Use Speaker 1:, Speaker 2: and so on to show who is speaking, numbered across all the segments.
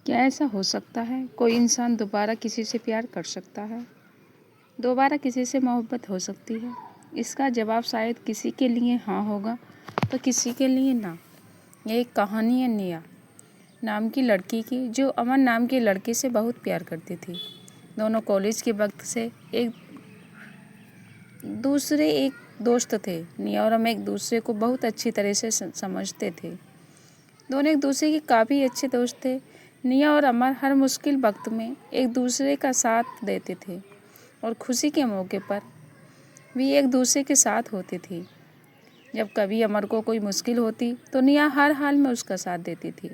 Speaker 1: क्या ऐसा हो सकता है कोई इंसान दोबारा किसी से प्यार कर सकता है? दोबारा किसी से मोहब्बत हो सकती है? इसका जवाब शायद किसी के लिए हाँ होगा तो किसी के लिए ना। यह एक कहानी है निया नाम की लड़की की, जो अमन नाम के लड़के से बहुत प्यार करती थी। दोनों कॉलेज के वक्त से एक दोस्त थे। निया और अमन एक दूसरे को बहुत अच्छी तरह से समझते थे। दोनों एक दूसरे के काफ़ी अच्छे दोस्त थे। निया और अमर हर मुश्किल वक्त में एक दूसरे का साथ देते थे और खुशी के मौके पर भी एक दूसरे के साथ होती थी। जब कभी अमर को कोई मुश्किल होती तो निया हर हाल में उसका साथ देती थी।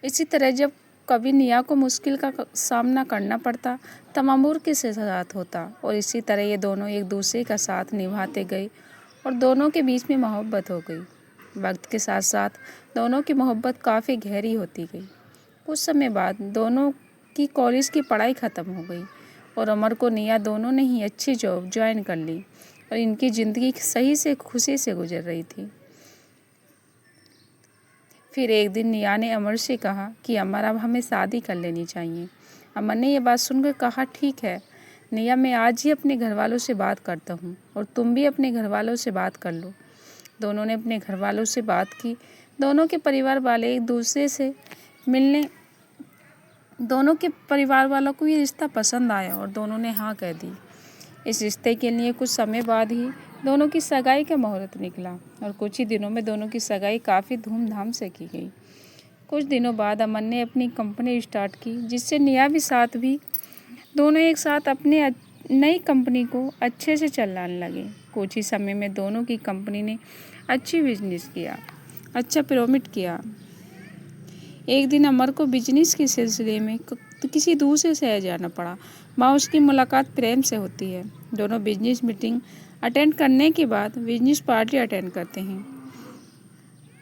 Speaker 1: इसी तरह जब कभी निया को मुश्किल का सामना करना पड़ता तब अमर के साथ होता और इसी तरह ये दोनों एक दूसरे का साथ निभाते गए और दोनों के बीच में मोहब्बत हो गई। वक्त के साथ साथ दोनों की मोहब्बत काफ़ी गहरी होती गई। कुछ समय बाद दोनों की कॉलेज की पढ़ाई ख़त्म हो गई और अमर को निया दोनों ने ही अच्छी जॉब ज्वाइन कर ली और इनकी ज़िंदगी सही से खुशी से गुजर रही थी। फिर एक दिन निया ने अमर से कहा कि अमर अब हमें शादी कर लेनी चाहिए। अमर ने यह बात सुनकर कहा, ठीक है निया, मैं आज ही अपने घर वालों से बात करता हूँ और तुम भी अपने घर वालों से बात कर लो। दोनों ने अपने घर वालों से बात की। दोनों के परिवार वाले एक दूसरे से मिलने दोनों के परिवार वालों को ये रिश्ता पसंद आया और दोनों ने हाँ कह दी। इस रिश्ते के लिए कुछ समय बाद ही दोनों की सगाई का मुहूर्त निकला और कुछ ही दिनों में दोनों की सगाई काफ़ी धूमधाम से की गई। कुछ दिनों बाद अमन ने अपनी कंपनी स्टार्ट की, जिससे निया भी साथ भी दोनों एक साथ अपने नई कंपनी को अच्छे से चलाने लगे। कुछ ही समय में दोनों की कंपनी ने अच्छी बिजनेस किया, अच्छा प्रॉफिट किया। एक दिन अमर को बिजनेस के सिलसिले में किसी दूसरे शहर जाना पड़ा। वहाँ उसकी मुलाकात प्रेम से होती है। दोनों बिजनेस मीटिंग अटेंड करने के बाद बिजनेस पार्टी अटेंड करते हैं।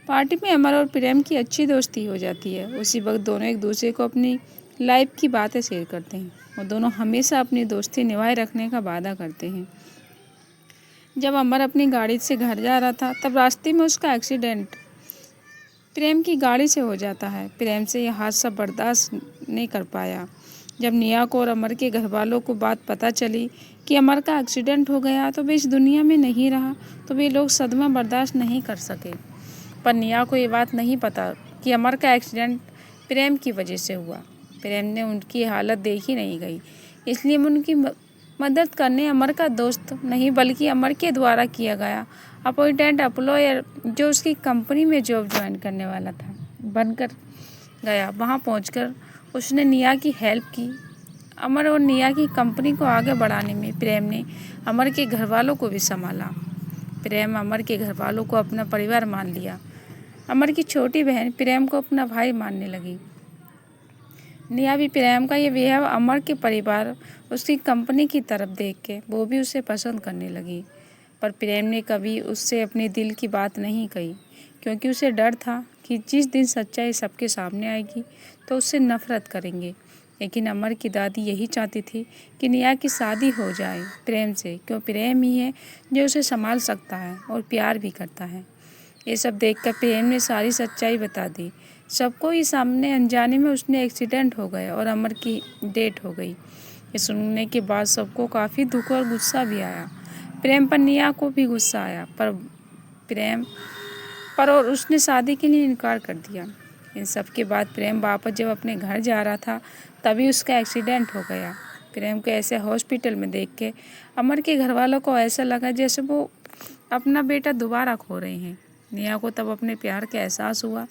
Speaker 1: पार्टी में अमर और प्रेम की अच्छी दोस्ती हो जाती है। उसी वक्त दोनों एक दूसरे को अपनी लाइफ की बातें शेयर करते हैं और दोनों हमेशा अपनी दोस्ती निभाए रखने का वादा करते हैं। जब अमर अपनी गाड़ी से घर जा रहा था तब रास्ते में उसका एक्सीडेंट प्रेम की गाड़ी से हो जाता है। प्रेम से यह हादसा बर्दाश्त नहीं कर पाया। जब निया को और अमर के घर वालों को बात पता चली कि अमर का एक्सीडेंट हो गया तो वे इस दुनिया में नहीं रहा, तो वे लोग सदमा बर्दाश्त नहीं कर सके। पर निया को ये बात नहीं पता कि अमर का एक्सीडेंट प्रेम की वजह से हुआ। प्रेम ने उनकी हालत देखी नहीं गई, इसलिए उनकी मदद करने अमर का दोस्त नहीं बल्कि अमर के द्वारा किया गया अपॉइंटेड एम्प्लॉयर, जो उसकी कंपनी में जॉब ज्वाइन करने वाला था, बनकर गया। वहां पहुंचकर उसने निया की हेल्प की। अमर और निया की कंपनी को आगे बढ़ाने में प्रेम ने अमर के घर वालों को भी संभाला। प्रेम अमर के घर वालों को अपना परिवार मान लिया। अमर की छोटी बहन प्रेम को अपना भाई मानने लगी। निया भी प्रेम का ये व्यवहार अमर के परिवार उसकी कंपनी की तरफ देख के वो भी उसे पसंद करने लगी। पर प्रेम ने कभी उससे अपने दिल की बात नहीं कही, क्योंकि उसे डर था कि जिस दिन सच्चाई सबके सामने आएगी तो उससे नफरत करेंगे। लेकिन अमर की दादी यही चाहती थी कि निया की शादी हो जाए प्रेम से, क्यों प्रेम ही है जो उसे संभाल सकता है और प्यार भी करता है। ये सब देखकर प्रेम ने सारी सच्चाई बता दी। सबको ही सामने अनजाने में उसने एक्सीडेंट हो गया और अमर की डेथ हो गई। ये सुनने के बाद सबको काफ़ी दुख और गुस्सा भी आया। प्रेम पर निया को भी गुस्सा आया पर और उसने शादी के लिए इनकार कर दिया। इन सब के बाद प्रेम वापस जब अपने घर जा रहा था तभी उसका एक्सीडेंट हो गया। प्रेम को ऐसे हॉस्पिटल में देख के अमर के घर वालों को ऐसा लगा जैसे वो अपना बेटा दोबारा खो रहे हैं। निया को तब अपने प्यार का एहसास हुआ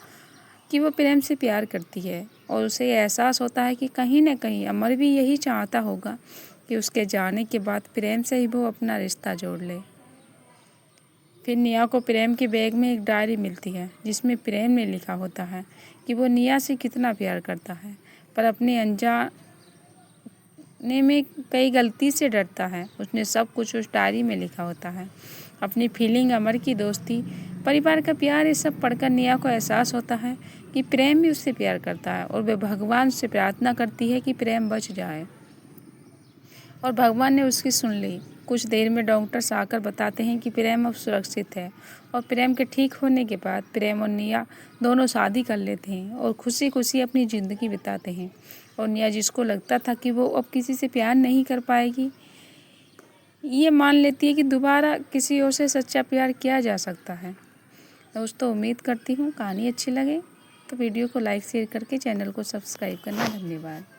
Speaker 1: कि वो प्रेम से प्यार करती है और उसे एहसास होता है कि कहीं न कहीं अमर भी यही चाहता होगा कि उसके जाने के बाद प्रेम से ही वो अपना रिश्ता जोड़ ले। फिर निया को प्रेम के बैग में एक डायरी मिलती है, जिसमें प्रेम ने लिखा होता है कि वो निया से कितना प्यार करता है, पर अपने अनजाने में कई गलती से डरता है। उसने सब कुछ उस डायरी में लिखा होता है, अपनी फीलिंग, अमर की दोस्ती, परिवार का प्यार। ये सब पढ़कर निया को एहसास होता है कि प्रेम भी उससे प्यार करता है और वह भगवान से प्रार्थना करती है कि प्रेम बच जाए। और भगवान ने उसकी सुन ली। कुछ देर में डॉक्टर्स आकर बताते हैं कि प्रेम अब सुरक्षित है और प्रेम के ठीक होने के बाद प्रेम और निया दोनों शादी कर लेते हैं और खुशी खुशी अपनी ज़िंदगी बिताते हैं। और निया, जिसको लगता था कि वो अब किसी से प्यार नहीं कर पाएगी, ये मान लेती है कि दोबारा किसी और से सच्चा प्यार किया जा सकता है। दोस्तों, उम्मीद करती हूँ कहानी अच्छी लगे तो वीडियो को लाइक शेयर करके चैनल को सब्सक्राइब करना। धन्यवाद।